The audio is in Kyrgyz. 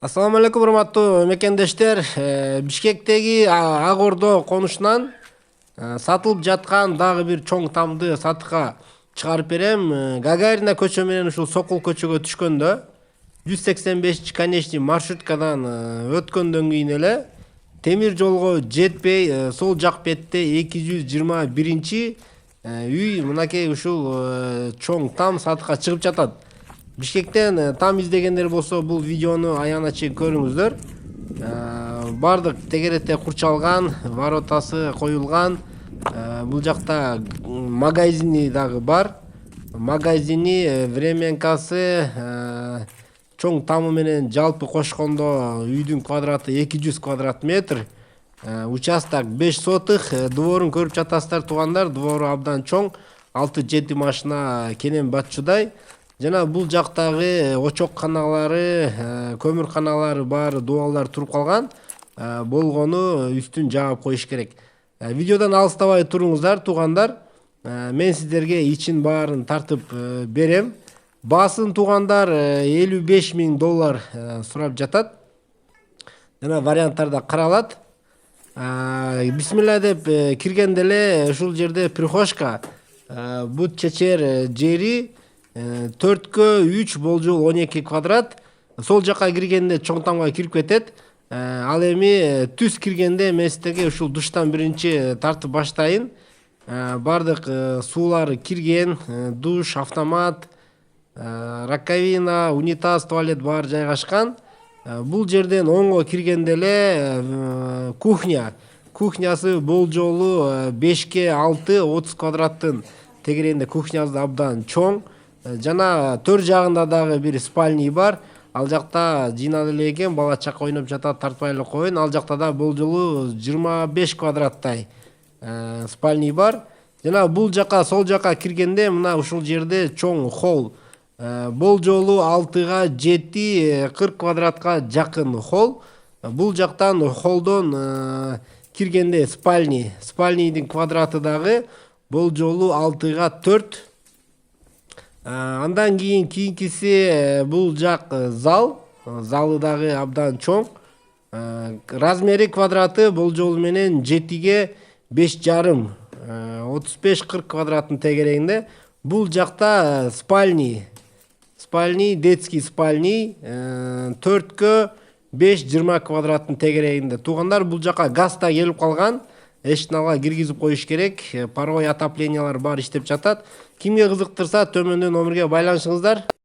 Ассаламу алейкум, урматтуу мекендештер. Бишкектеги Ак Ордо конушунан сатылып жаткан дагы бир чоң тамды сатыкка чыгарып берем. Гагарина көчө менен ушул Сокул көчөгө түшкөндө 185 конечный маршруткадан өткөндөн кийин эле темир жолго жетпей сол жак бетте 221 үй мынакей ушул чоң там сатыкка чыгып жатат. Бишкектен там издегендер болсо бул видеону аягына чейин көрүңүздөр. Бардык тегеретте курчалган, воротасы коюлган. Бул жакта магазини дагы бар. Магазини, временкасы, чоң тамы менен жалпы кошкондо үйдүн квадраты 200 квадрат метр. Участок 5 сотых. Дворун көрүп жатасыздар туугандар. Двору абдан чоң. 6-7 машина кенен батчудай. Жана бул жактагы очок каналары, көмүр каналары баары дубалдар туруп калган. Болгону үстүн жаап коюш керек. Видеодон алыстабай туруңуздар туугандар. Мен сиздерге ичин баарын тартып берем. Баасын туугандар $55,000 сурап жатат. Жана варианттарда каралат. Бисмилла деп киргенде эле ушул жерде прихожка, бут чечер жери 4/3 болжол 12 квадрат. Сол жака киргенде чоң тамга кирип кетет. Ал эми түз киргенде мен сиздерге ушул душтан биринчи тартып баштайын. Бардык суулары кирген, душ, автомат, раковина, унитаз, туалет баары жайгашкан. Бул жерден оңго киргенде эле кухня. Кухнясы болжолу 5/6 30 квадраттын тегерегинде кухнясы абдан чоң. Жана төр жагында дагы бир спальный бар. Ал жакта жыйнап эле экен, бала чака ойноп жатат, тартпай эле коеюн. Ал жакта да болжолу 25 квадраттай спальный бар. Жана бул жака, сол жака киргенде мына ушул жерде чоң холл. Болжолу 6/7 40 квадратка жакын холл. Бул жактан холлдон киргенде спальный. Спальныйдын квадраты дагы болжолу 6/4. Андан кийинкиси бул жак зал. Залы дагы абдан чоң. Размери квадраты болжолу менен 7/5,5 35-40 квадраттын тегерегинде. Бул жакта спальный. Спальный, детский спальный 4/5 20 квадраттын тегерегинде. Туугандар, бул жака газ да келип калган. Эшиналга киргизип коюш керек. Паровой отоплениялар бар иштеп жатат. Кимге кызыктырса төмөндөн номерге байланышыңыздар.